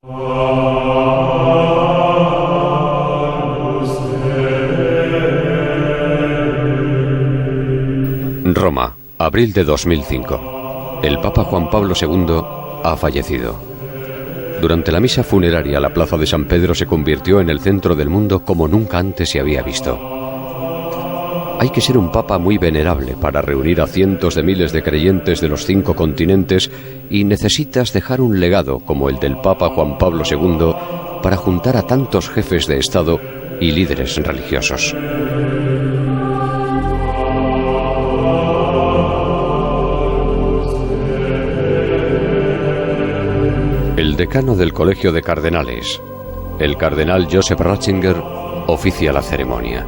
Roma, abril de 2005. El Papa Juan Pablo II ha fallecido. Durante la misa funeraria, la plaza de San Pedro se convirtió en el centro del mundo como nunca antes se había visto. Hay que ser un papa muy venerable para reunir a cientos de miles de creyentes de los 5 continentes y necesitas dejar un legado como el del Papa Juan Pablo II para juntar a tantos jefes de Estado y líderes religiosos. El decano del Colegio de Cardenales, el cardenal Joseph Ratzinger, oficia la ceremonia.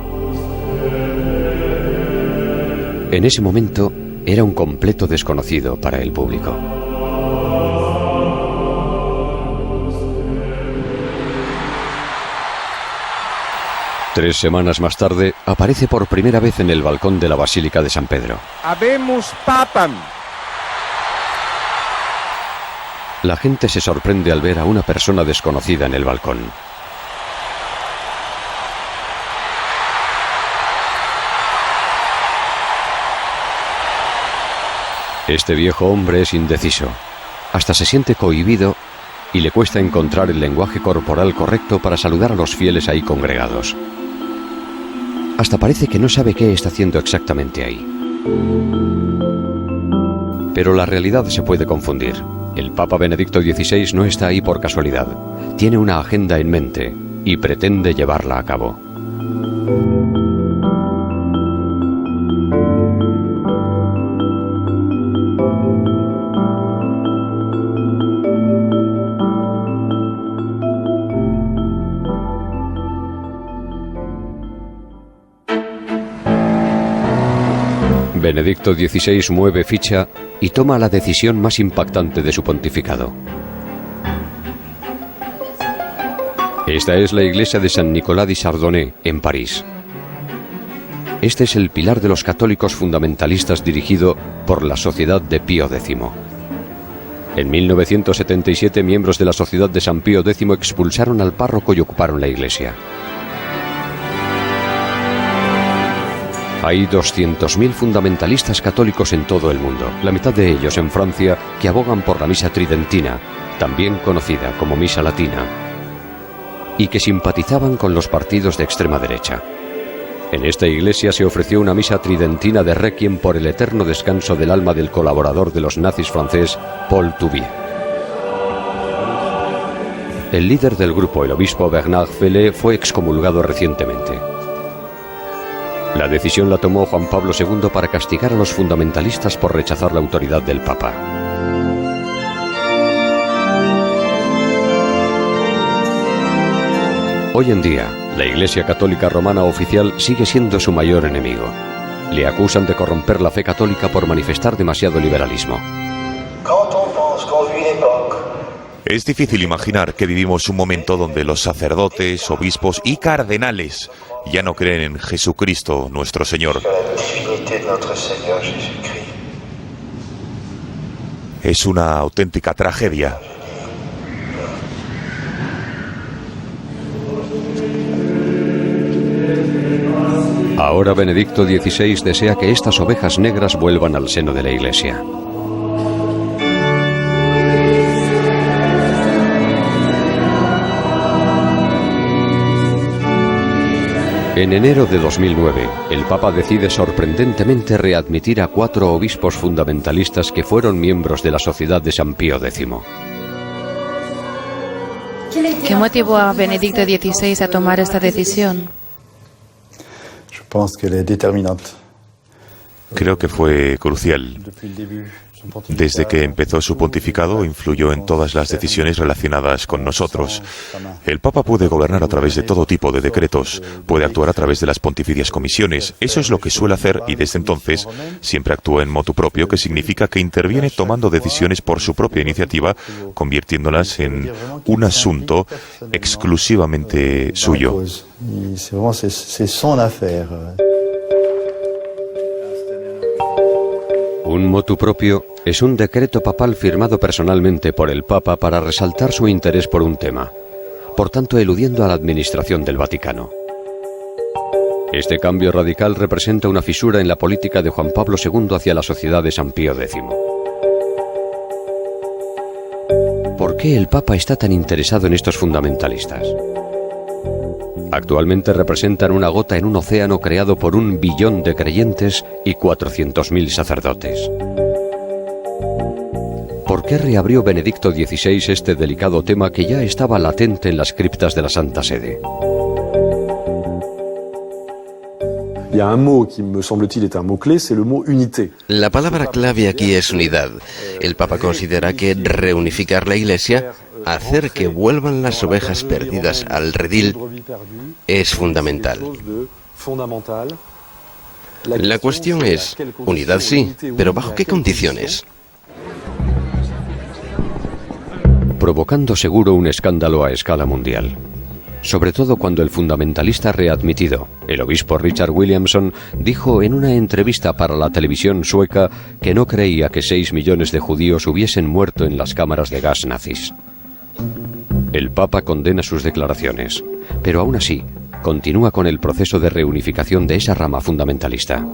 En ese momento era un completo desconocido para el público. Tres semanas más tarde aparece por primera vez en el balcón de la Basílica de San Pedro. ¡Habemus papam! La gente se sorprende al ver a una persona desconocida en el balcón. Este viejo hombre es indeciso, hasta se siente cohibido y le cuesta encontrar el lenguaje corporal correcto para saludar a los fieles ahí congregados. Hasta parece que no sabe qué está haciendo exactamente ahí. Pero la realidad se puede confundir. El Papa Benedicto XVI no está ahí por casualidad. Tiene una agenda en mente y pretende llevarla a cabo. Benedicto XVI mueve ficha y toma la decisión más impactante de su pontificado. Esta es la iglesia de San Nicolás de Chardonnay, en París. Este es el pilar de los católicos fundamentalistas dirigido por la Sociedad de Pío X. En 1977, miembros de la Sociedad de San Pío X expulsaron al párroco y ocuparon la iglesia. Hay 200.000 fundamentalistas católicos en todo el mundo, la mitad de ellos en Francia, que abogan por la misa tridentina, también conocida como misa latina, y que simpatizaban con los partidos de extrema derecha. En esta iglesia se ofreció una misa tridentina de requiem por el eterno descanso del alma del colaborador de los nazis francés, Paul Touvier. El líder del grupo, el obispo Bernard Fellet, fue excomulgado recientemente. La decisión la tomó Juan Pablo II para castigar a los fundamentalistas por rechazar la autoridad del Papa. Hoy en día, la Iglesia Católica Romana oficial sigue siendo su mayor enemigo. Le acusan de corromper la fe católica por manifestar demasiado liberalismo. Es difícil imaginar que vivimos un momento donde los sacerdotes, obispos y cardenales ya no creen en Jesucristo, nuestro Señor. Es una auténtica tragedia. Ahora Benedicto XVI desea que estas ovejas negras vuelvan al seno de la Iglesia. En enero de 2009, el Papa decide sorprendentemente readmitir a 4 obispos fundamentalistas que fueron miembros de la Sociedad de San Pío X. ¿Qué motivó a Benedicto XVI a tomar esta decisión? Creo que fue crucial. Desde que empezó su pontificado, influyó en todas las decisiones relacionadas con nosotros. El Papa puede gobernar a través de todo tipo de decretos, puede actuar a través de las pontificias comisiones. Eso es lo que suele hacer y desde entonces siempre actúa en motu propio, que significa que interviene tomando decisiones por su propia iniciativa, convirtiéndolas en un asunto exclusivamente suyo. Un motu propio es un decreto papal firmado personalmente por el Papa para resaltar su interés por un tema, por tanto eludiendo a la administración del Vaticano. Este cambio radical representa una fisura en la política de Juan Pablo II hacia la sociedad de San Pío X. ¿Por qué el Papa está tan interesado en estos fundamentalistas? Actualmente representan una gota en un océano creado por 1 billón de creyentes y 400.000 sacerdotes. ¿Por qué reabrió Benedicto XVI este delicado tema que ya estaba latente en las criptas de la Santa Sede? La palabra clave aquí es unidad. El Papa considera que reunificar la Iglesia, hacer que vuelvan las ovejas perdidas al redil, es fundamental. La cuestión es, unidad sí, pero ¿bajo qué condiciones? Provocando seguro un escándalo a escala mundial. Sobre todo cuando el fundamentalista readmitido, el obispo Richard Williamson, dijo en una entrevista para la televisión sueca que no creía que 6 millones de judíos hubiesen muerto en las cámaras de gas nazis. El Papa condena sus declaraciones, pero aún así continúa con el proceso de reunificación de esa rama fundamentalista.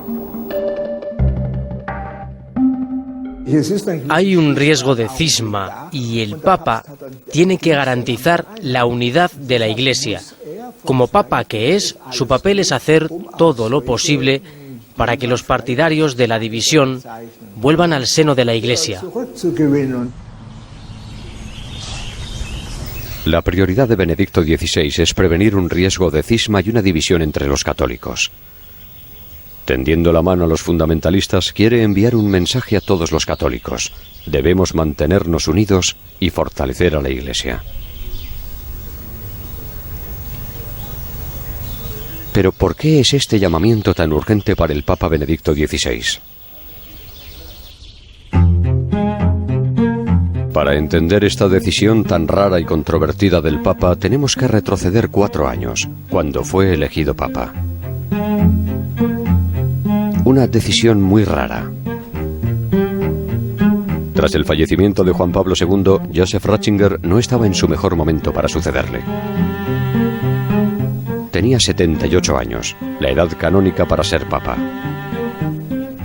Hay un riesgo de cisma y el Papa tiene que garantizar la unidad de la Iglesia. Como Papa que es, su papel es hacer todo lo posible para que los partidarios de la división vuelvan al seno de la Iglesia. La prioridad de Benedicto XVI es prevenir un riesgo de cisma y una división entre los católicos. Tendiendo la mano a los fundamentalistas, quiere enviar un mensaje a todos los católicos. Debemos mantenernos unidos y fortalecer a la Iglesia. Pero ¿por qué es este llamamiento tan urgente para el Papa Benedicto XVI? Para entender esta decisión tan rara y controvertida del Papa, tenemos que retroceder 4 años, cuando fue elegido Papa. Una decisión muy rara. Tras el fallecimiento de Juan Pablo II, Joseph Ratzinger no estaba en su mejor momento para sucederle. Tenía 78 años, la edad canónica para ser papa.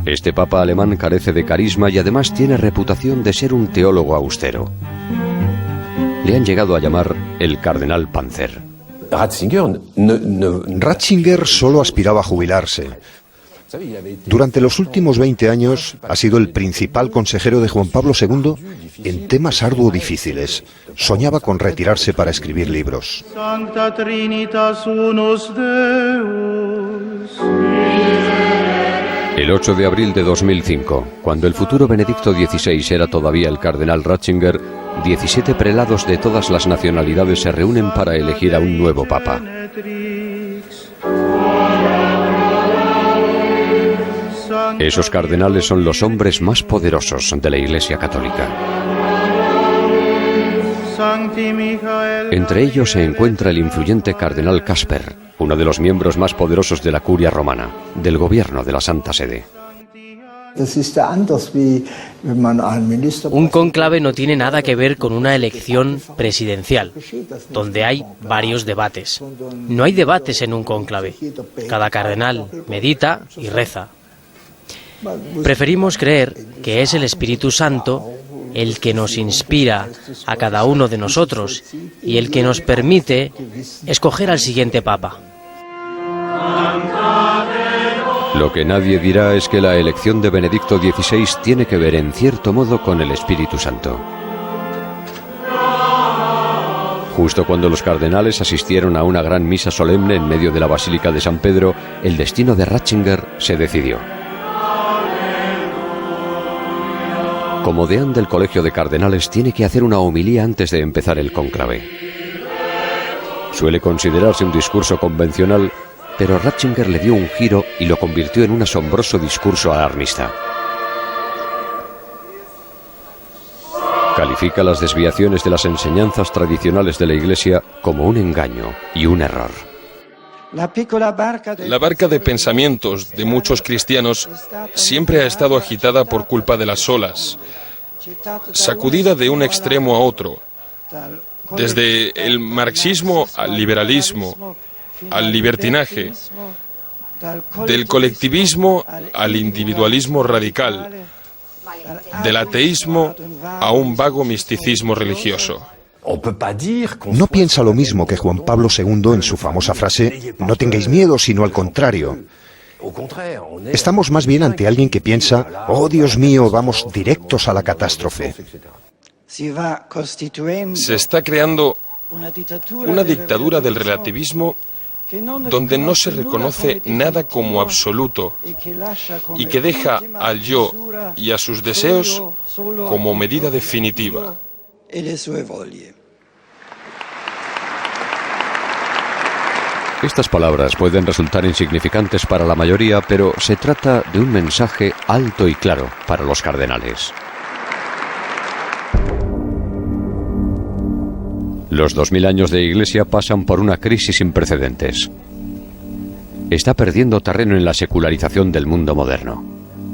Este papa alemán carece de carisma y además tiene reputación de ser un teólogo austero. Le han llegado a llamar el cardenal Panzer. Ratzinger solo aspiraba a jubilarse. Durante los últimos 20 años ha sido el principal consejero de Juan Pablo II en temas arduos difíciles. Soñaba con retirarse para escribir libros. El 8 de abril de 2005, cuando el futuro Benedicto XVI era todavía el cardenal Ratzinger, 17 prelados de todas las nacionalidades se reúnen para elegir a un nuevo papa. Esos cardenales son los hombres más poderosos de la Iglesia Católica. Entre ellos se encuentra el influyente cardenal Casper, uno de los miembros más poderosos de la Curia Romana, del gobierno de la Santa Sede. Un cónclave no tiene nada que ver con una elección presidencial, donde hay varios debates. No hay debates en un cónclave. Cada cardenal medita y reza. Preferimos creer que es el Espíritu Santo el que nos inspira a cada uno de nosotros y el que nos permite escoger al siguiente Papa. Lo que nadie dirá es que la elección de Benedicto XVI tiene que ver en cierto modo con el Espíritu Santo. Justo cuando los cardenales asistieron a una gran misa solemne en medio de la Basílica de San Pedro, el destino de Ratzinger se decidió. Como deán del Colegio de Cardenales, tiene que hacer una homilía antes de empezar el cónclave. Suele considerarse un discurso convencional, pero Ratzinger le dio un giro y lo convirtió en un asombroso discurso alarmista. Califica las desviaciones de las enseñanzas tradicionales de la Iglesia como un engaño y un error. La barca de pensamientos de muchos cristianos siempre ha estado agitada por culpa de las olas, sacudida de un extremo a otro, desde el marxismo al liberalismo, al libertinaje, del colectivismo al individualismo radical, del ateísmo a un vago misticismo religioso. No piensa lo mismo que Juan Pablo II en su famosa frase, no tengáis miedo, sino al contrario. Estamos más bien ante alguien que piensa, oh Dios mío, vamos directos a la catástrofe. Se está creando una dictadura del relativismo donde no se reconoce nada como absoluto y que deja al yo y a sus deseos como medida definitiva. Estas palabras pueden resultar insignificantes para la mayoría, pero se trata de un mensaje alto y claro para los cardenales. Los 2000 años de Iglesia pasan por una crisis sin precedentes. Está perdiendo terreno en la secularización del mundo moderno.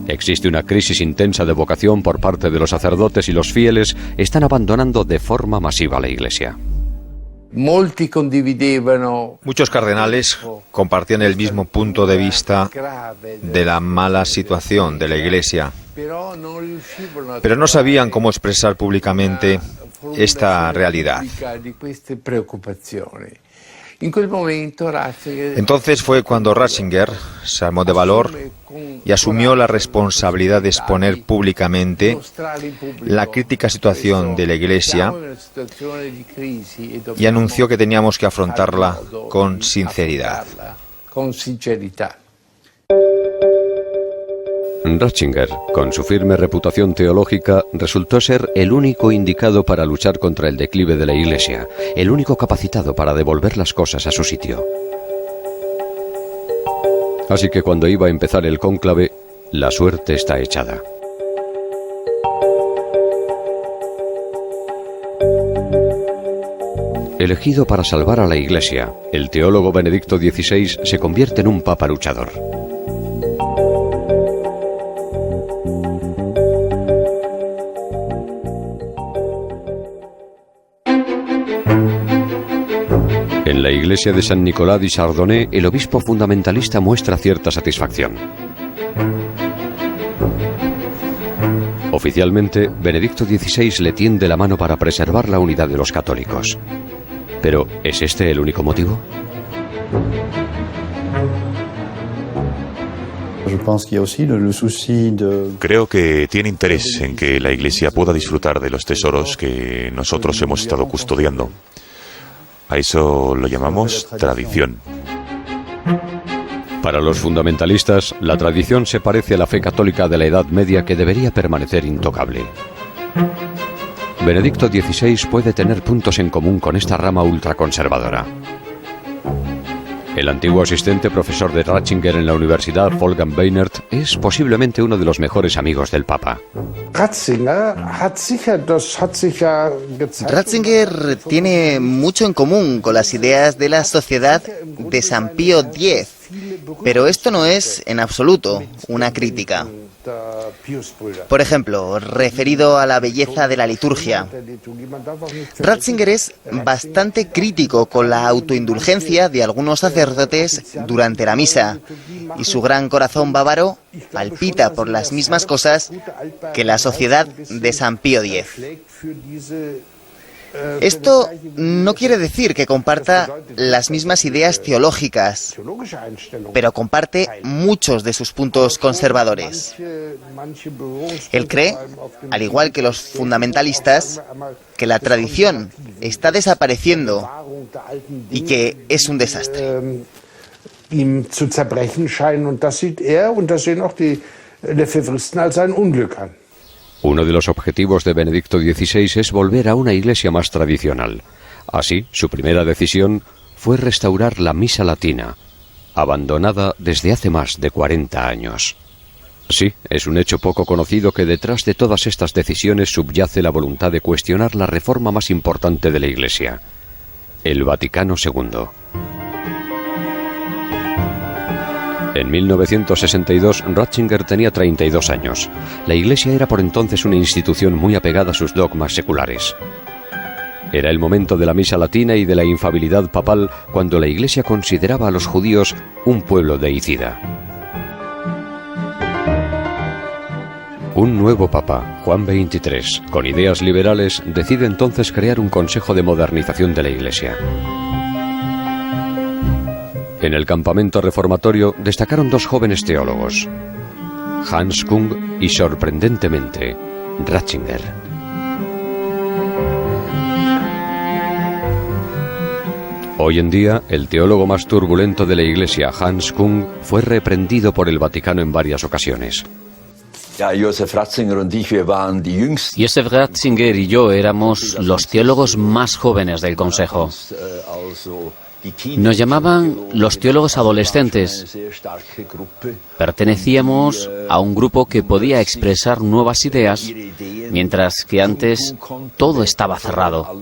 Existe una crisis intensa de vocación por parte de los sacerdotes y los fieles están abandonando de forma masiva la Iglesia. Muchos cardenales compartían el mismo punto de vista de la mala situación de la Iglesia, pero no sabían cómo expresar públicamente esta realidad. Entonces fue cuando Ratzinger se armó de valor y asumió la responsabilidad de exponer públicamente la crítica situación de la Iglesia y anunció que teníamos que afrontarla con sinceridad. Ratzinger, con su firme reputación teológica, resultó ser el único indicado para luchar contra el declive de la Iglesia, el único capacitado para devolver las cosas a su sitio. Así que cuando iba a empezar el cónclave, la suerte está echada. Elegido para salvar a la Iglesia, el teólogo Benedicto XVI se convierte en un papa luchador. En la iglesia de San Nicolás di Chardonnay, el obispo fundamentalista muestra cierta satisfacción. Oficialmente, Benedicto XVI le tiende la mano para preservar la unidad de los católicos. Pero, ¿es este el único motivo? Creo que tiene interés en que la Iglesia pueda disfrutar de los tesoros que nosotros hemos estado custodiando. A eso lo llamamos tradición. Para los fundamentalistas, la tradición se parece a la fe católica de la Edad Media que debería permanecer intocable. Benedicto XVI puede tener puntos en común con esta rama ultraconservadora. El antiguo asistente profesor de Ratzinger en la Universidad, Wolfgang Weinert, es posiblemente uno de los mejores amigos del Papa. Ratzinger tiene mucho en común con las ideas de la Sociedad de San Pío X, pero esto no es, en absoluto, una crítica. Por ejemplo, referido a la belleza de la liturgia, Ratzinger es bastante crítico con la autoindulgencia de algunos sacerdotes durante la misa, y su gran corazón bávaro palpita por las mismas cosas que la Sociedad de San Pío X. Esto no quiere decir que comparta las mismas ideas teológicas, pero comparte muchos de sus puntos conservadores. Él cree, al igual que los fundamentalistas, que la tradición está desapareciendo y que es un desastre. Uno de los objetivos de Benedicto XVI es volver a una iglesia más tradicional. Así, su primera decisión fue restaurar la misa latina, abandonada desde hace más de 40 años. Sí, es un hecho poco conocido que detrás de todas estas decisiones subyace la voluntad de cuestionar la reforma más importante de la Iglesia, el Vaticano II. En 1962, Ratzinger tenía 32 años. La Iglesia era por entonces una institución muy apegada a sus dogmas seculares. Era el momento de la misa latina y de la infabilidad papal, cuando la Iglesia consideraba a los judíos un pueblo deicida. Un nuevo papa, Juan XXIII, con ideas liberales, decide entonces crear un consejo de modernización de la Iglesia. En el campamento reformatorio destacaron dos jóvenes teólogos, Hans Kung y, sorprendentemente, Ratzinger. Hoy en día, el teólogo más turbulento de la Iglesia, Hans Kung, fue reprendido por el Vaticano en varias ocasiones. Josef Ratzinger y yo éramos los teólogos más jóvenes del Consejo. Nos llamaban los teólogos adolescentes. Pertenecíamos a un grupo que podía expresar nuevas ideas, mientras que antes todo estaba cerrado.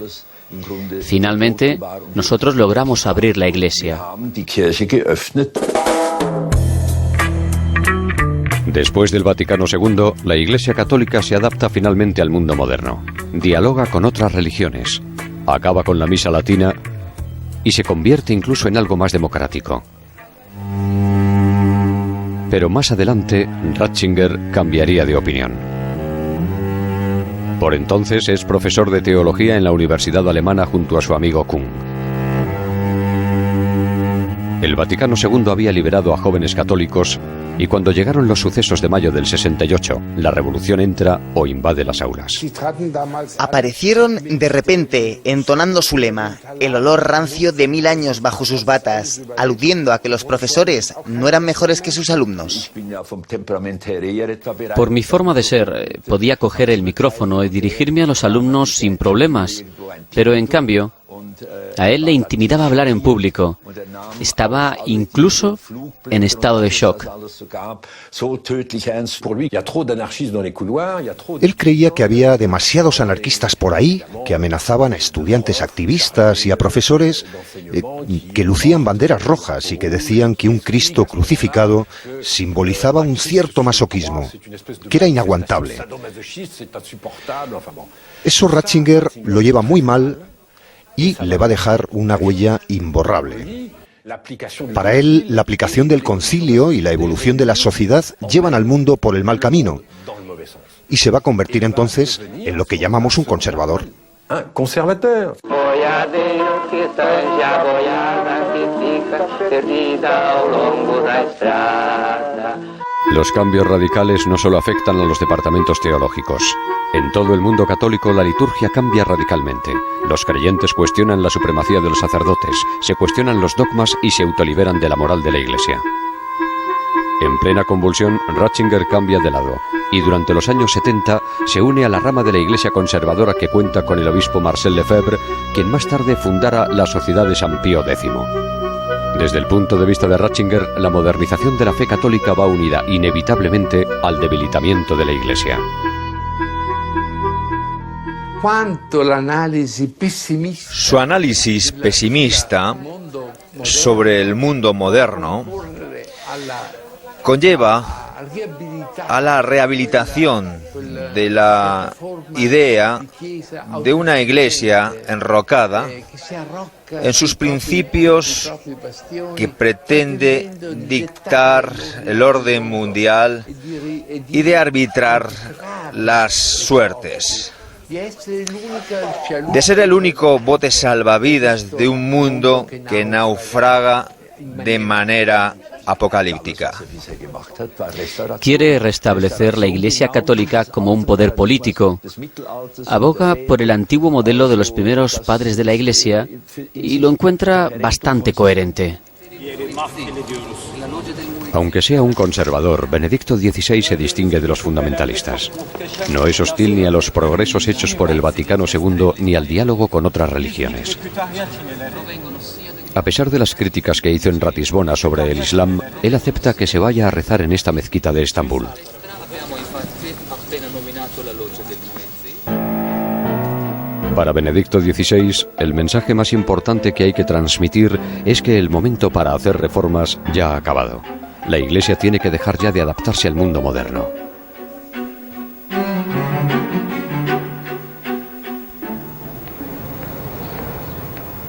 Finalmente, nosotros logramos abrir la Iglesia. Después del Vaticano II, la Iglesia Católica se adapta finalmente al mundo moderno. Dialoga con otras religiones, acaba con la misa latina y se convierte incluso en algo más democrático. Pero más adelante, Ratzinger cambiaría de opinión. Por entonces es profesor de teología en la Universidad Alemana junto a su amigo Kung. El Vaticano II había liberado a jóvenes católicos y cuando llegaron los sucesos de mayo del 68, la revolución entra o invade las aulas. Aparecieron de repente, entonando su lema, el olor rancio de 1000 años bajo sus batas, aludiendo a que los profesores no eran mejores que sus alumnos. Por mi forma de ser, podía coger el micrófono y dirigirme a los alumnos sin problemas, pero en cambio, a él le intimidaba hablar en público. Estaba incluso en estado de shock. Él creía que había demasiados anarquistas por ahí que amenazaban a estudiantes activistas y a profesores que lucían banderas rojas y que decían que un Cristo crucificado simbolizaba un cierto masoquismo, que era inaguantable. Eso Ratzinger lo lleva muy mal y le va a dejar una huella imborrable. Para él, la aplicación del concilio y la evolución de la sociedad llevan al mundo por el mal camino y se va a convertir entonces en lo que llamamos un conservador. Conservateur. Los cambios radicales no solo afectan a los departamentos teológicos. En todo el mundo católico la liturgia cambia radicalmente. Los creyentes cuestionan la supremacía de los sacerdotes, se cuestionan los dogmas y se autoliberan de la moral de la Iglesia. En plena convulsión, Ratzinger cambia de lado y durante los años 70 se une a la rama de la Iglesia conservadora que cuenta con el obispo Marcel Lefebvre, quien más tarde fundara la Sociedad de San Pío X. Desde el punto de vista de Ratzinger, la modernización de la fe católica va unida inevitablemente al debilitamiento de la Iglesia. Su análisis pesimista sobre el mundo moderno conlleva a la rehabilitación de la idea de una iglesia enrocada en sus principios que pretende dictar el orden mundial y de arbitrar las suertes, de ser el único bote salvavidas de un mundo que naufraga de manera apocalíptica. Quiere restablecer la Iglesia Católica como un poder político. Aboga por el antiguo modelo de los primeros padres de la Iglesia y lo encuentra bastante coherente. Aunque sea un conservador, Benedicto XVI se distingue de los fundamentalistas. No es hostil ni a los progresos hechos por el Vaticano II ni al diálogo con otras religiones. A pesar de las críticas que hizo en Ratisbona sobre el Islam, él acepta que se vaya a rezar en esta mezquita de Estambul. Para Benedicto XVI, el mensaje más importante que hay que transmitir es que el momento para hacer reformas ya ha acabado. La Iglesia tiene que dejar ya de adaptarse al mundo moderno.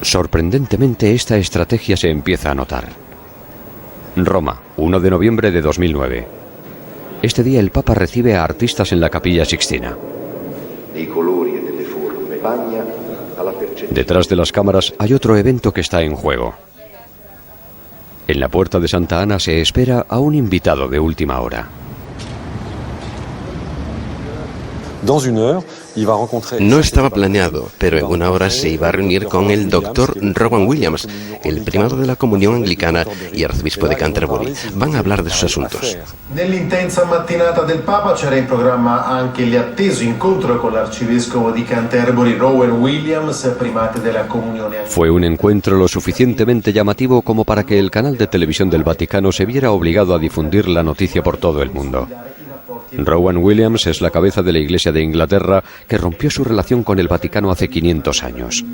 Sorprendentemente, esta estrategia se empieza a notar. Roma, 1 de noviembre de 2009. Este día el Papa recibe a artistas en la Capilla Sixtina. Detrás de las cámaras hay otro evento que está en juego. En la puerta de Santa Ana se espera a un invitado de última hora. No estaba planeado, pero en una hora se iba a reunir con el Dr. Rowan Williams, el primado de la Comunión Anglicana y arzobispo de Canterbury. Van a hablar de sus asuntos. Nell'intensa mattinata del Papa c'era in programma anche il atteso incontro con l'arcivescovo di Canterbury, Rowan Williams, primate della Comunione Anglicana. Fue un encuentro lo suficientemente llamativo como para que el canal de televisión del Vaticano se viera obligado a difundir la noticia por todo el mundo. Rowan Williams es la cabeza de la Iglesia de Inglaterra que rompió su relación con el Vaticano hace 500 años.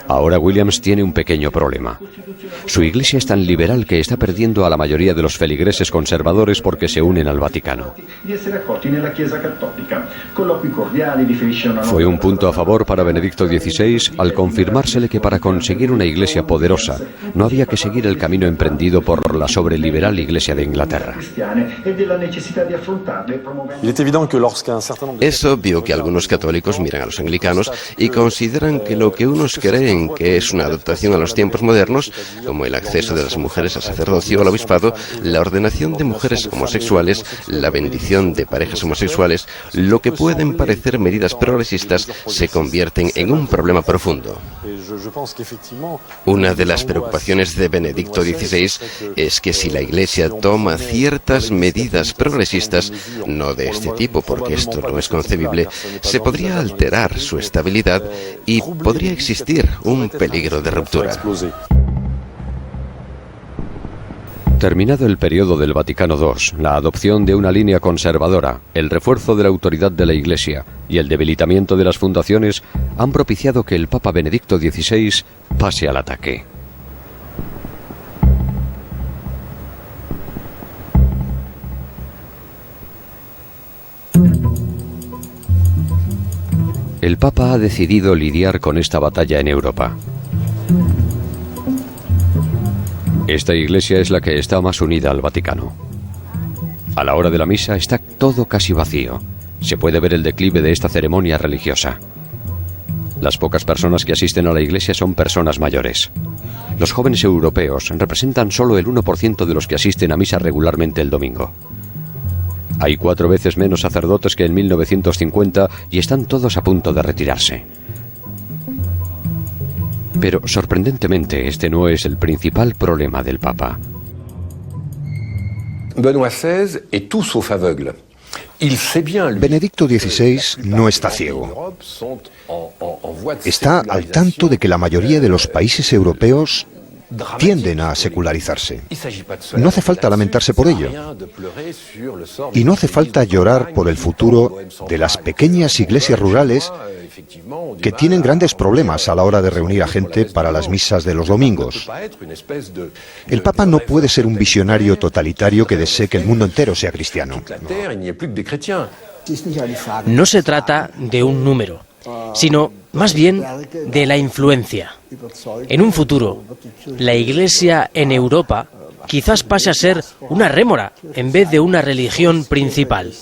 Ahora Williams tiene un pequeño problema. Su iglesia es tan liberal que está perdiendo a la mayoría de los feligreses conservadores porque se unen al Vaticano. Fue un punto a favor para Benedicto XVI al confirmársele que para conseguir una iglesia poderosa no había que seguir el camino emprendido por la sobreliberal Iglesia de Inglaterra. Es obvio que algunos católicos miran a los anglicanos y consideran que lo que unos creen que es una adaptación a los tiempos modernos, como el acceso de las mujeres al sacerdocio o al obispado, la ordenación de mujeres homosexuales, la bendición de parejas homosexuales, lo que pueden parecer medidas progresistas, se convierten en un problema profundo. Una de las preocupaciones de Benedicto XVI es que si la Iglesia toma ciertas medidas progresistas, no de este tipo, porque esto no es concebible, se podría alterar su estabilidad y podría existir un peligro de ruptura. Terminado el periodo del Vaticano II, la adopción de una línea conservadora, el refuerzo de la autoridad de la Iglesia y el debilitamiento de las fundaciones han propiciado que el Papa Benedicto XVI pase al ataque. El Papa ha decidido lidiar con esta batalla en Europa. Esta iglesia es la que está más unida al Vaticano. A la hora de la misa está todo casi vacío. Se puede ver el declive de esta ceremonia religiosa. Las pocas personas que asisten a la iglesia son personas mayores. Los jóvenes europeos representan solo el 1% de los que asisten a misa regularmente el domingo. Hay 4 veces menos sacerdotes que en 1950 y están todos a punto de retirarse. Pero, sorprendentemente, este no es el principal problema del Papa. Benedicto XVI no está ciego. Está al tanto de que la mayoría de los países europeos tienden a secularizarse. No hace falta lamentarse por ello. Y no hace falta llorar por el futuro de las pequeñas iglesias rurales que tienen grandes problemas a la hora de reunir a gente para las misas de los domingos. El Papa no puede ser un visionario totalitario que desee que el mundo entero sea cristiano. No se trata de un número, sino más bien de la influencia. En un futuro, la Iglesia en Europa quizás pase a ser una rémora en vez de una religión principal.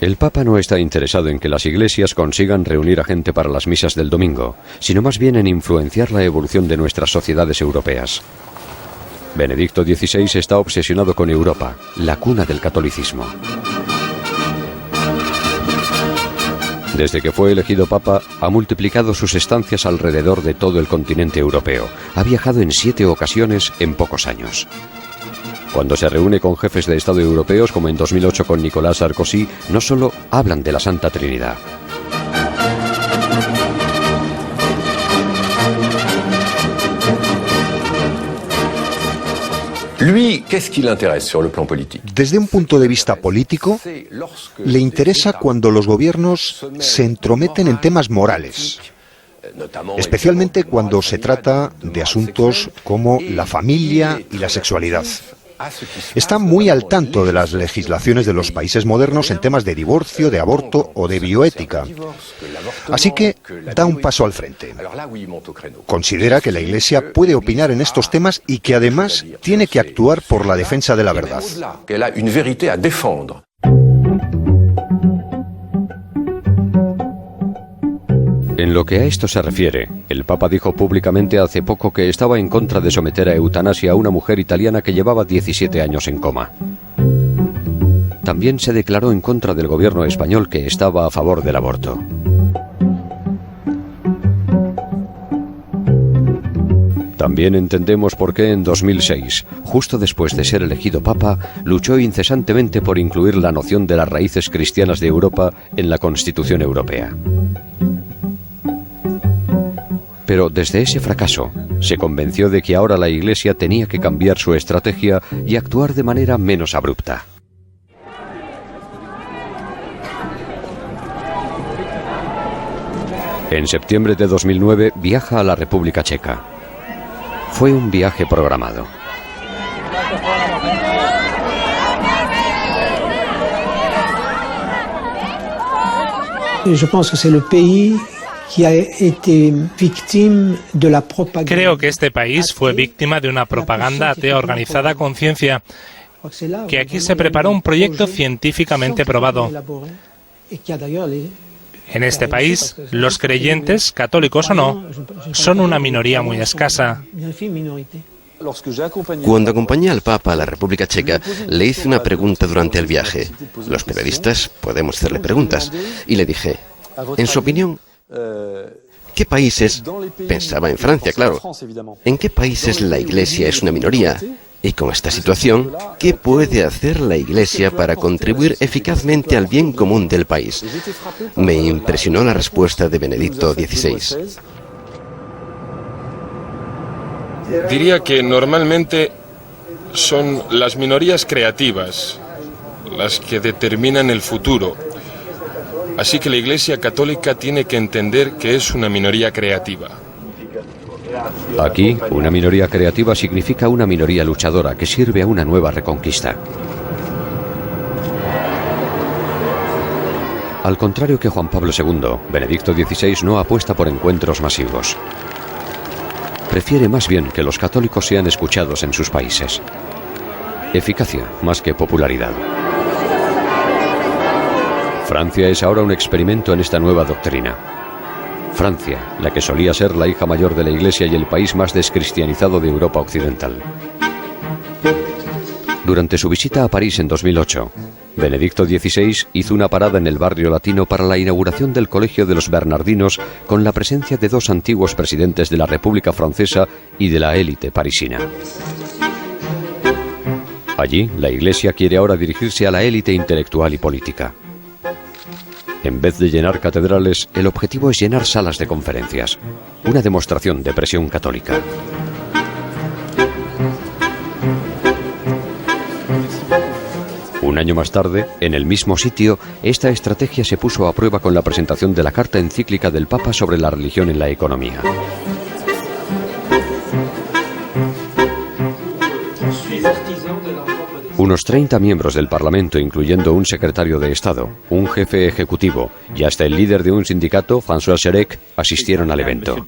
El Papa no está interesado en que las iglesias consigan reunir a gente para las misas del domingo, sino más bien en influenciar la evolución de nuestras sociedades europeas. Benedicto XVI está obsesionado con Europa, la cuna del catolicismo. Desde que fue elegido Papa, ha multiplicado sus estancias alrededor de todo el continente europeo. Ha viajado en 7 ocasiones en pocos años. Cuando se reúne con jefes de Estado europeos, como en 2008 con Nicolas Sarkozy, no solo hablan de la Santa Trinidad. Desde un punto de vista político, le interesa cuando los gobiernos se entrometen en temas morales, especialmente cuando se trata de asuntos como la familia y la sexualidad. Está muy al tanto de las legislaciones de los países modernos en temas de divorcio, de aborto o de bioética. Así que da un paso al frente. Considera que la Iglesia puede opinar en estos temas y que además tiene que actuar por la defensa de la verdad. En lo que a esto se refiere, el Papa dijo públicamente hace poco que estaba en contra de someter a eutanasia a una mujer italiana que llevaba 17 años en coma. También se declaró en contra del gobierno español, que estaba a favor del aborto. También entendemos por qué en 2006, justo después de ser elegido Papa, luchó incesantemente por incluir la noción de las raíces cristianas de Europa en la Constitución Europea. Pero desde ese fracaso, se convenció de que ahora la Iglesia tenía que cambiar su estrategia y actuar de manera menos abrupta. En septiembre de 2009 viaja a la República Checa. Fue un viaje programado. Creo que este país fue víctima de una propaganda atea organizada a conciencia, que aquí se preparó un proyecto científicamente probado. En este país, los creyentes, católicos o no, son una minoría muy escasa. Cuando acompañé al Papa a la República Checa, le hice una pregunta durante el viaje. Los periodistas podemos hacerle preguntas. Y le dije, en su opinión, ¿qué países? Pensaba en Francia, claro. ¿En qué países la Iglesia es una minoría? Y con esta situación, ¿qué puede hacer la Iglesia para contribuir eficazmente al bien común del país? Me impresionó la respuesta de Benedicto XVI. Diría que normalmente son las minorías creativas las que determinan el futuro. Así que la Iglesia Católica tiene que entender que es una minoría creativa. Aquí, una minoría creativa significa una minoría luchadora que sirve a una nueva reconquista. Al contrario que Juan Pablo II, Benedicto XVI no apuesta por encuentros masivos. Prefiere más bien que los católicos sean escuchados en sus países. Eficacia más que popularidad. Francia es ahora un experimento en esta nueva doctrina. Francia, la que solía ser la hija mayor de la Iglesia y el país más descristianizado de Europa Occidental. Durante su visita a París en 2008, Benedicto XVI hizo una parada en el barrio latino para la inauguración del Colegio de los Bernardinos, con la presencia de dos antiguos presidentes de la República Francesa y de la élite parisina. Allí, la Iglesia quiere ahora dirigirse a la élite intelectual y política. En vez de llenar catedrales, el objetivo es llenar salas de conferencias. Una demostración de presión católica. Un año más tarde, en el mismo sitio, esta estrategia se puso a prueba con la presentación de la carta encíclica del Papa sobre la religión en la economía. Unos 30 miembros del Parlamento, incluyendo un secretario de Estado, un jefe ejecutivo y hasta el líder de un sindicato, François Chérec, asistieron al evento.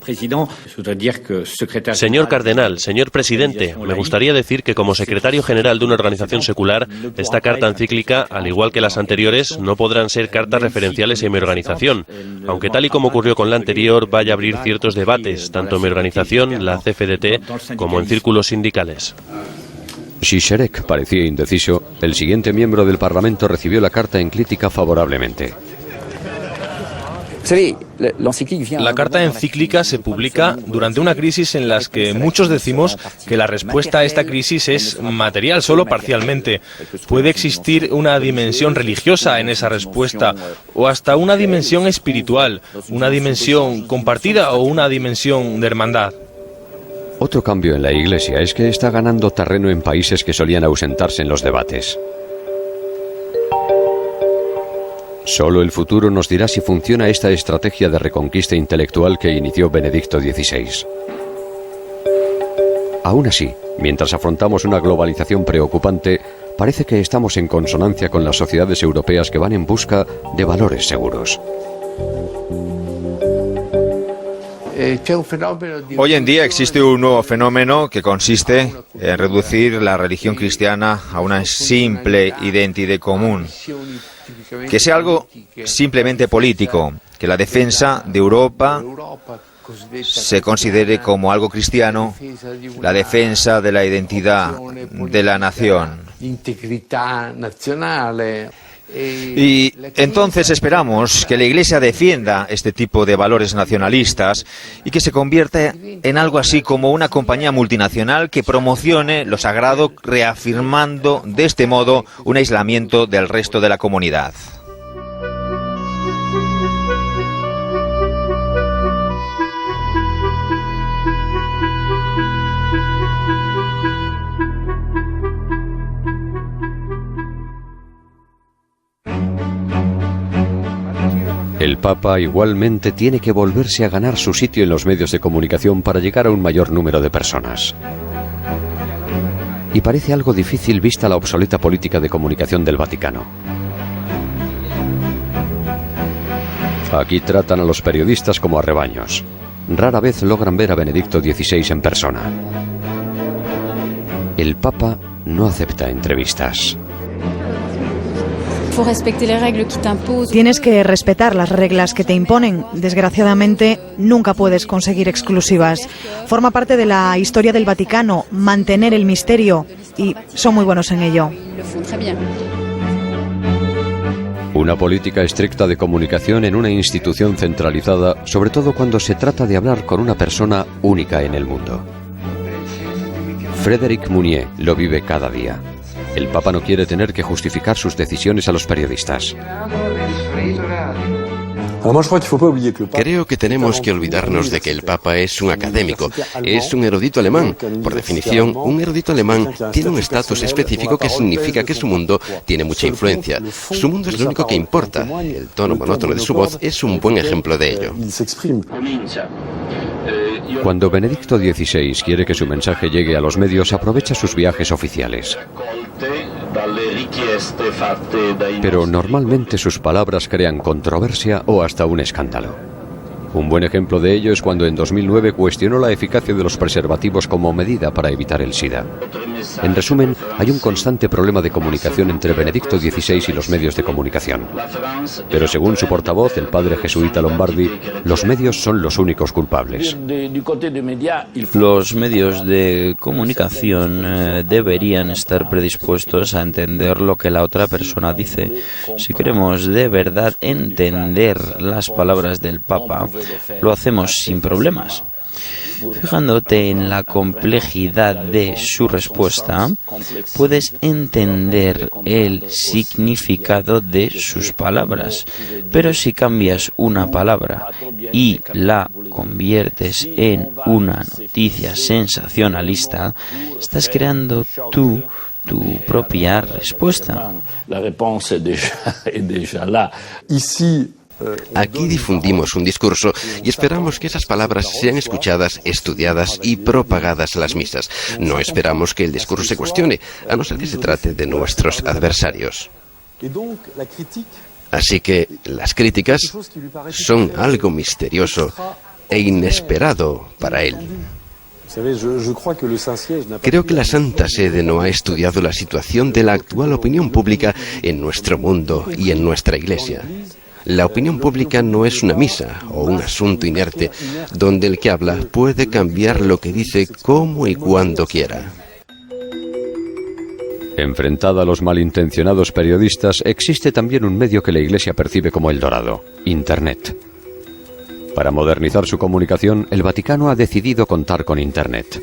Señor cardenal, señor presidente, me gustaría decir que como secretario general de una organización secular, esta carta encíclica, al igual que las anteriores, no podrán ser cartas referenciales en mi organización, aunque tal y como ocurrió con la anterior, vaya a abrir ciertos debates, tanto en mi organización, la CFDT, como en círculos sindicales. Si Chérec parecía indeciso, el siguiente miembro del Parlamento recibió la carta encíclica favorablemente. La carta encíclica se publica durante una crisis en la que muchos decimos que la respuesta a esta crisis es material solo parcialmente. Puede existir una dimensión religiosa en esa respuesta o hasta una dimensión espiritual, una dimensión compartida o una dimensión de hermandad. Otro cambio en la Iglesia es que está ganando terreno en países que solían ausentarse en los debates. Solo el futuro nos dirá si funciona esta estrategia de reconquista intelectual que inició Benedicto XVI. Aún así, mientras afrontamos una globalización preocupante, parece que estamos en consonancia con las sociedades europeas que van en busca de valores seguros. Hoy en día existe un nuevo fenómeno que consiste en reducir la religión cristiana a una simple identidad común. Que sea algo simplemente político, que la defensa de Europa se considere como algo cristiano, la defensa de la identidad de la nación. Y entonces esperamos que la Iglesia defienda este tipo de valores nacionalistas y que se convierta en algo así como una compañía multinacional que promocione lo sagrado, reafirmando de este modo un aislamiento del resto de la comunidad. El Papa igualmente tiene que volverse a ganar su sitio en los medios de comunicación para llegar a un mayor número de personas. Y parece algo difícil vista la obsoleta política de comunicación del Vaticano. Aquí tratan a los periodistas como a rebaños. Rara vez logran ver a Benedicto XVI en persona. El Papa no acepta entrevistas. Tienes que respetar las reglas que te imponen. Desgraciadamente, nunca puedes conseguir exclusivas. Forma parte de la historia del Vaticano, mantener el misterio, y son muy buenos en ello. Una política estricta de comunicación en una institución centralizada, sobre todo cuando se trata de hablar con una persona única en el mundo. Frédéric Mounier lo vive cada día. El Papa no quiere tener que justificar sus decisiones a los periodistas. Creo que tenemos que olvidarnos de que el Papa es un académico, es un erudito alemán. Por definición, un erudito alemán tiene un estatus específico que significa que su mundo tiene mucha influencia. Su mundo es lo único que importa. El tono monótono de su voz es un buen ejemplo de ello. Cuando Benedicto XVI quiere que su mensaje llegue a los medios, aprovecha sus viajes oficiales. Pero normalmente sus palabras crean controversia o hasta un escándalo. Un buen ejemplo de ello es cuando en 2009 cuestionó la eficacia de los preservativos como medida para evitar el SIDA. En resumen, hay un constante problema de comunicación entre Benedicto XVI y los medios de comunicación. Pero según su portavoz, el padre jesuita Lombardi, los medios son los únicos culpables. Los medios de comunicación deberían estar predispuestos a entender lo que la otra persona dice. Si queremos de verdad entender las palabras del Papa, lo hacemos sin problemas. Fijándote en la complejidad de su respuesta, puedes entender el significado de sus palabras. Pero si cambias una palabra y la conviertes en una noticia sensacionalista, estás creando tu propia respuesta. Aquí difundimos un discurso y esperamos que esas palabras sean escuchadas, estudiadas y propagadas a las misas. No esperamos que el discurso se cuestione, a no ser que se trate de nuestros adversarios. Así que las críticas son algo misterioso e inesperado para él. Creo que la Santa Sede no ha estudiado la situación de la actual opinión pública en nuestro mundo y en nuestra Iglesia. La opinión pública no es una misa o un asunto inerte donde el que habla puede cambiar lo que dice como y cuando quiera. Enfrentada a los malintencionados periodistas, existe también un medio que la Iglesia percibe como el dorado: Internet. Para modernizar su comunicación, el Vaticano ha decidido contar con Internet.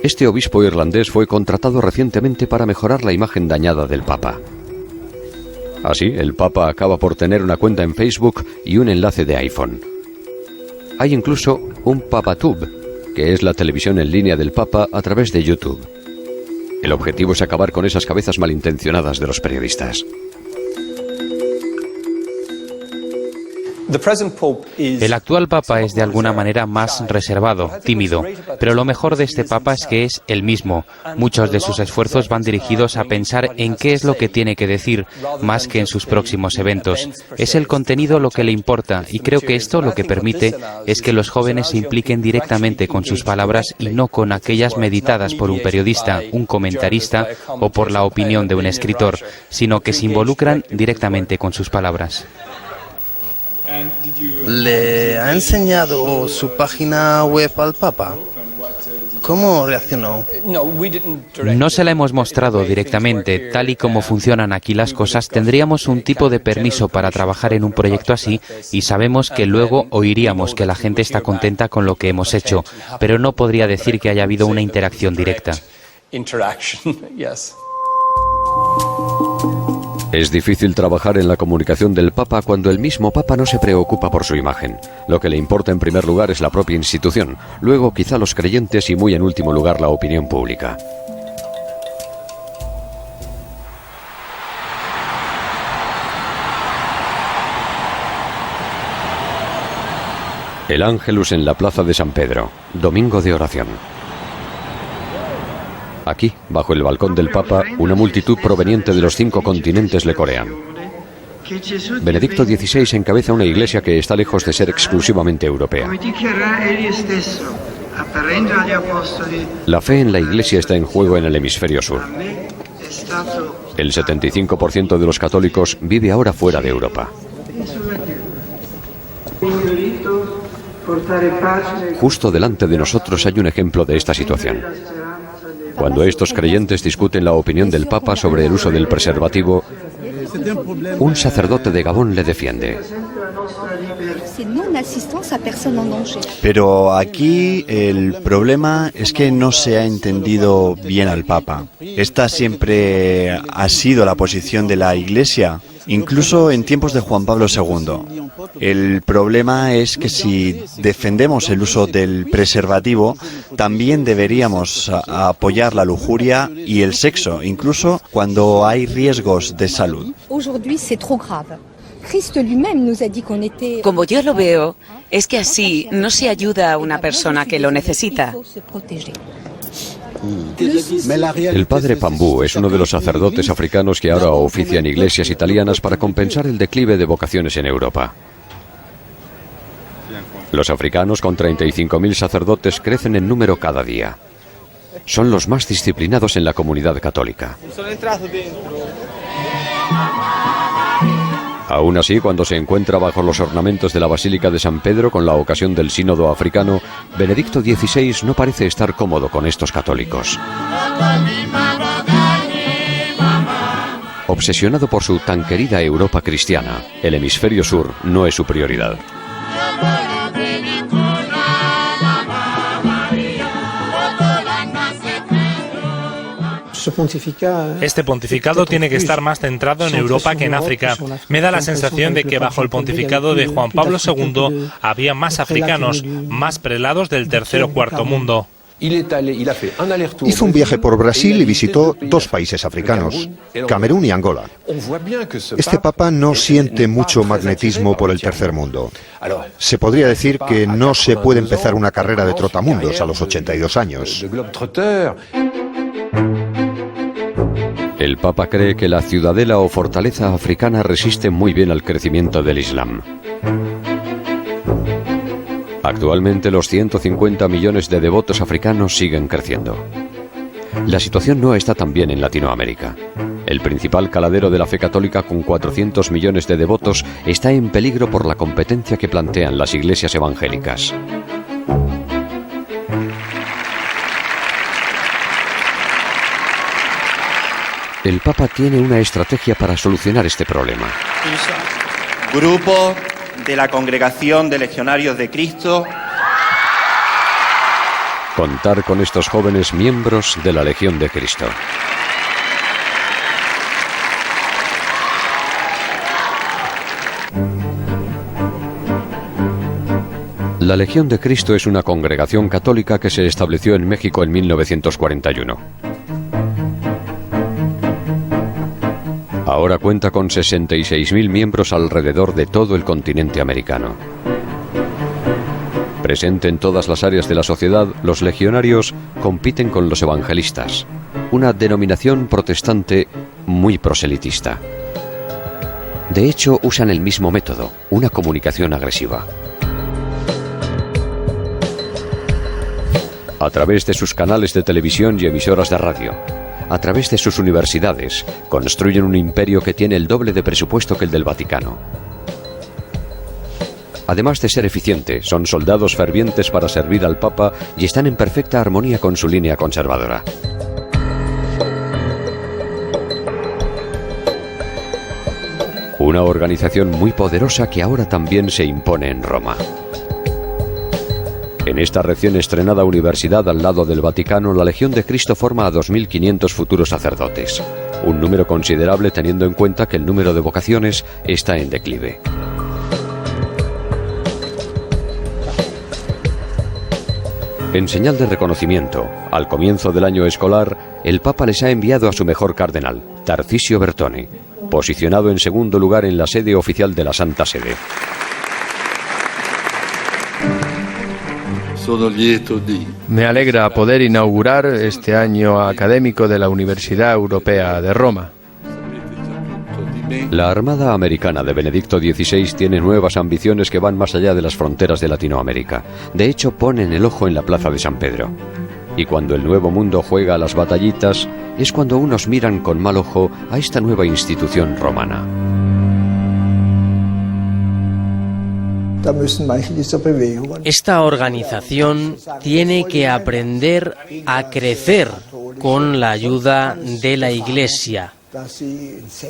Este obispo irlandés fue contratado recientemente para mejorar la imagen dañada del Papa. Así, el Papa acaba por tener una cuenta en Facebook y un enlace de iPhone. Hay incluso un PapaTube, que es la televisión en línea del Papa a través de YouTube. El objetivo es acabar con esas cabezas malintencionadas de los periodistas. El actual Papa es de alguna manera más reservado, tímido, pero lo mejor de este Papa es que es el mismo. Muchos de sus esfuerzos van dirigidos a pensar en qué es lo que tiene que decir, más que en sus próximos eventos. Es el contenido lo que le importa, y creo que esto lo que permite es que los jóvenes se impliquen directamente con sus palabras y no con aquellas meditadas por un periodista, un comentarista o por la opinión de un escritor, sino que se involucran directamente con sus palabras. ¿Le ha enseñado su página web al Papa? ¿Cómo reaccionó? No se la hemos mostrado directamente. Tal y como funcionan aquí las cosas, tendríamos un tipo de permiso para trabajar en un proyecto así y sabemos que luego oiríamos que la gente está contenta con lo que hemos hecho, pero no podría decir que haya habido una interacción directa. Es difícil trabajar en la comunicación del Papa cuando el mismo Papa no se preocupa por su imagen. Lo que le importa en primer lugar es la propia institución, luego quizá los creyentes y muy en último lugar la opinión pública. El Ángelus en la plaza de San Pedro, domingo de oración. Aquí, bajo el balcón del Papa, una multitud proveniente de los 5 continentes le corean. Benedicto XVI encabeza una iglesia que está lejos de ser exclusivamente europea. La fe en la iglesia está en juego en el hemisferio sur. El 75% de los católicos vive ahora fuera de Europa. Justo delante de nosotros hay un ejemplo de esta situación. Cuando estos creyentes discuten la opinión del Papa sobre el uso del preservativo, un sacerdote de Gabón le defiende. Pero aquí el problema es que no se ha entendido bien al Papa. Esta siempre ha sido la posición de la Iglesia, incluso en tiempos de Juan Pablo II. El problema es que si defendemos el uso del preservativo, también deberíamos apoyar la lujuria y el sexo, incluso cuando hay riesgos de salud. Como yo lo veo, es que así no se ayuda a una persona que lo necesita. El padre Pambú es uno de los sacerdotes africanos que ahora oficia en iglesias italianas para compensar el declive de vocaciones en Europa. Los africanos, con 35.000 sacerdotes, crecen en número cada día. Son los más disciplinados en la comunidad católica. Aún así, cuando se encuentra bajo los ornamentos de la Basílica de San Pedro con la ocasión del Sínodo africano, Benedicto XVI no parece estar cómodo con estos católicos. Obsesionado por su tan querida Europa cristiana, el hemisferio sur no es su prioridad. Este pontificado tiene que estar más centrado en Europa que en África. Me da la sensación de que bajo el pontificado de Juan Pablo II había más africanos, más prelados del tercer o cuarto mundo. Hizo un viaje por Brasil y visitó 2 países africanos, Camerún y Angola. Este Papa no siente mucho magnetismo por el tercer mundo. Se podría decir que no se puede empezar una carrera de trotamundos a los 82 años. El Papa cree que la ciudadela o fortaleza africana resiste muy bien al crecimiento del Islam. Actualmente los 150 millones de devotos africanos siguen creciendo. La situación no está tan bien en Latinoamérica. El principal caladero de la fe católica, con 400 millones de devotos, está en peligro por la competencia que plantean las iglesias evangélicas. El Papa tiene una estrategia para solucionar este problema. Grupo de la Congregación de Legionarios de Cristo. Contar con estos jóvenes miembros de la Legión de Cristo. La Legión de Cristo es una congregación católica que se estableció en México en 1941. Ahora cuenta con 66.000 miembros alrededor de todo el continente americano. Presente en todas las áreas de la sociedad, los legionarios compiten con los evangelistas, una denominación protestante muy proselitista. De hecho, usan el mismo método, una comunicación agresiva. A través de sus canales de televisión y emisoras de radio, a través de sus universidades, construyen un imperio que tiene el doble de presupuesto que el del Vaticano. Además de ser eficiente, son soldados fervientes para servir al Papa y están en perfecta armonía con su línea conservadora. Una organización muy poderosa que ahora también se impone en Roma. En esta recién estrenada universidad al lado del Vaticano, la Legión de Cristo forma a 2.500 futuros sacerdotes, un número considerable teniendo en cuenta que el número de vocaciones está en declive. En señal de reconocimiento, al comienzo del año escolar, el Papa les ha enviado a su mejor cardenal, Tarcisio Bertone, posicionado en segundo lugar en la sede oficial de la Santa Sede. Me alegra poder inaugurar este año académico de la Universidad Europea de Roma. La Armada Americana de Benedicto XVI tiene nuevas ambiciones que van más allá de las fronteras de Latinoamérica. De hecho, ponen el ojo en la Plaza de San Pedro. Y cuando el Nuevo Mundo juega a las batallitas, es cuando unos miran con mal ojo a esta nueva institución romana. Esta organización tiene que aprender a crecer con la ayuda de la Iglesia.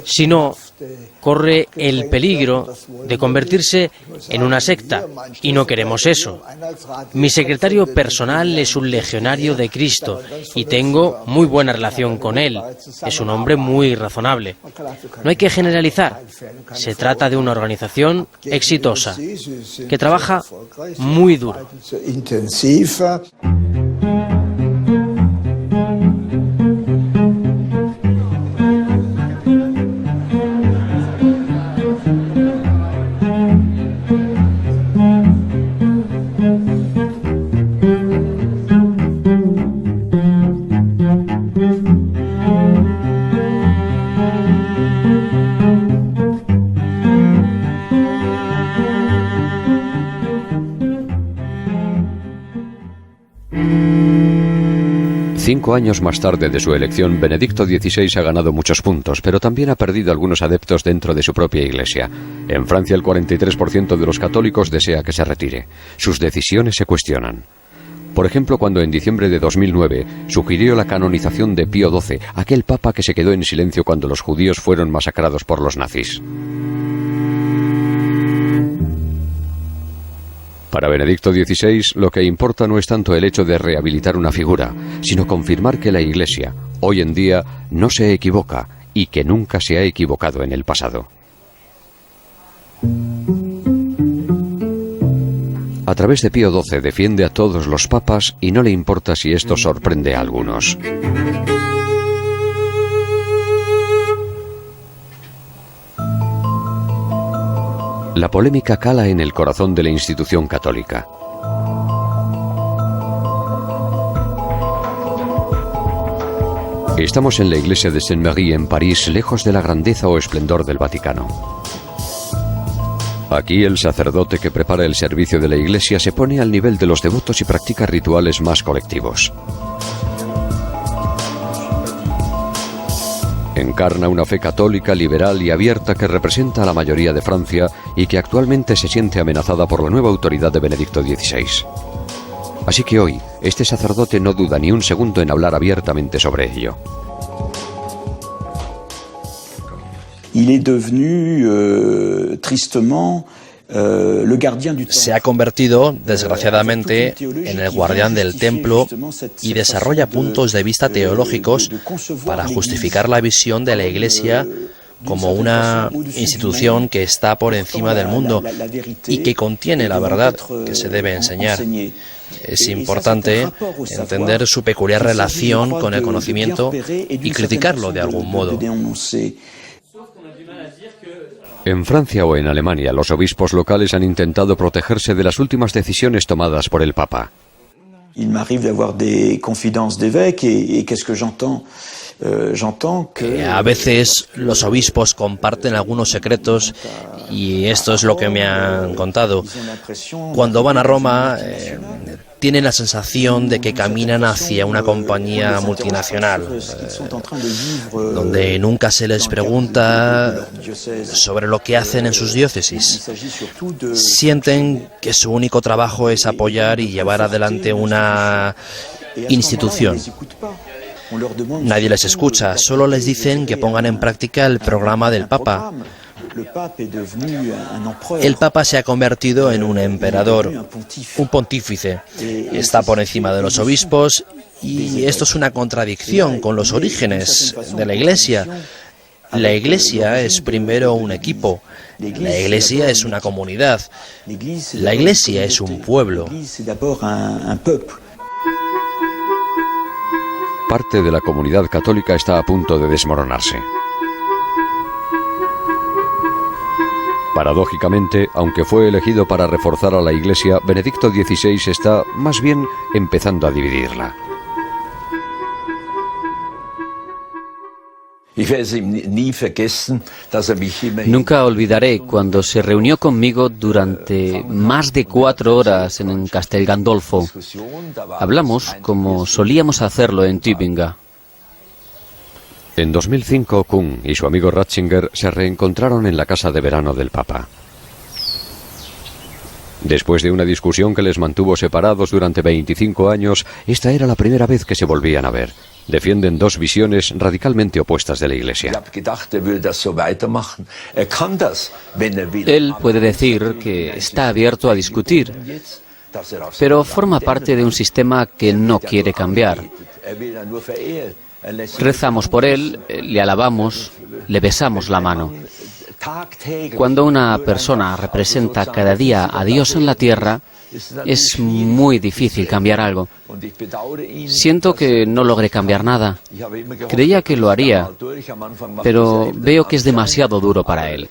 Si no, corre el peligro de convertirse en una secta, y no queremos eso. Mi secretario personal es un legionario de Cristo y tengo muy buena relación con él. Es un hombre muy razonable. No hay que generalizar. Se trata de una organización exitosa, que trabaja muy duro. Cinco años más tarde de su elección, Benedicto XVI ha ganado muchos puntos, pero también ha perdido algunos adeptos dentro de su propia Iglesia. En Francia, el 43% de los católicos desea que se retire. Sus decisiones se cuestionan. Por ejemplo, cuando en diciembre de 2009 sugirió la canonización de Pío XII, aquel papa que se quedó en silencio cuando los judíos fueron masacrados por los nazis. Para Benedicto XVI, lo que importa no es tanto el hecho de rehabilitar una figura, sino confirmar que la Iglesia, hoy en día, no se equivoca y que nunca se ha equivocado en el pasado. A través de Pío XII defiende a todos los papas y no le importa si esto sorprende a algunos. La polémica cala en el corazón de la institución católica. Estamos en la iglesia de Saint-Marie en París, lejos de la grandeza o esplendor del Vaticano. Aquí el sacerdote que prepara el servicio de la iglesia se pone al nivel de los devotos y practica rituales más colectivos. Encarna una fe católica, liberal y abierta que representa a la mayoría de Francia y que actualmente se siente amenazada por la nueva autoridad de Benedicto XVI. Así que hoy, este sacerdote no duda ni un segundo en hablar abiertamente sobre ello. Se ha convertido, desgraciadamente, en el guardián del templo y desarrolla puntos de vista teológicos para justificar la visión de la Iglesia como una institución que está por encima del mundo y que contiene la verdad que se debe enseñar. Es importante entender su peculiar relación con el conocimiento y criticarlo de algún modo. En Francia o en Alemania, los obispos locales han intentado protegerse de las últimas decisiones tomadas por el Papa. Il m'arrive d'avoir des confidences d'évêques et qu'est-ce que j'entends? A veces los obispos comparten algunos secretos y esto es lo que me han contado. Cuando van a Roma tienen la sensación de que caminan hacia una compañía multinacional, donde nunca se les pregunta sobre lo que hacen en sus diócesis. Sienten que su único trabajo es apoyar y llevar adelante una institución. Nadie les escucha, solo les dicen que pongan en práctica el programa del Papa. El Papa se ha convertido en un emperador, un pontífice. Está por encima de los obispos y esto es una contradicción con los orígenes de la Iglesia. La Iglesia es primero un equipo, la Iglesia es una comunidad, la Iglesia es un pueblo. Parte de la comunidad católica está a punto de desmoronarse. Paradójicamente, aunque fue elegido para reforzar a la Iglesia, Benedicto XVI está, más bien, empezando a dividirla. Nunca olvidaré cuando se reunió conmigo durante más de 4 horas en Castel Gandolfo. Hablamos como solíamos hacerlo en Tübingen. En 2005, Kuhn y su amigo Ratzinger se reencontraron en la casa de verano del Papa. Después de una discusión que les mantuvo separados durante 25 años, esta era la primera vez que se volvían a ver. Defienden dos visiones radicalmente opuestas de la Iglesia. Él puede decir que está abierto a discutir, pero forma parte de un sistema que no quiere cambiar. Rezamos por él, le alabamos, le besamos la mano. Cuando una persona representa cada día a Dios en la tierra, es muy difícil cambiar algo. Siento que no logré cambiar nada. Creía que lo haría, pero veo que es demasiado duro para él.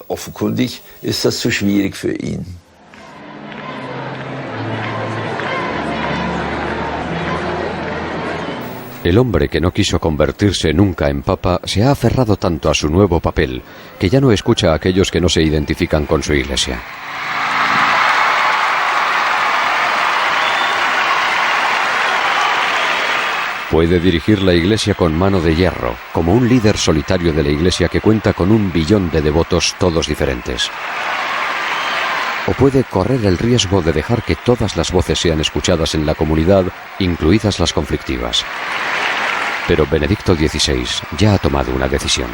El hombre que no quiso convertirse nunca en papa se ha aferrado tanto a su nuevo papel que ya no escucha a aquellos que no se identifican con su Iglesia. Puede dirigir la Iglesia con mano de hierro, como un líder solitario de la Iglesia que cuenta con 1 billón de devotos todos diferentes. O puede correr el riesgo de dejar que todas las voces sean escuchadas en la comunidad, incluidas las conflictivas. Pero Benedicto XVI ya ha tomado una decisión.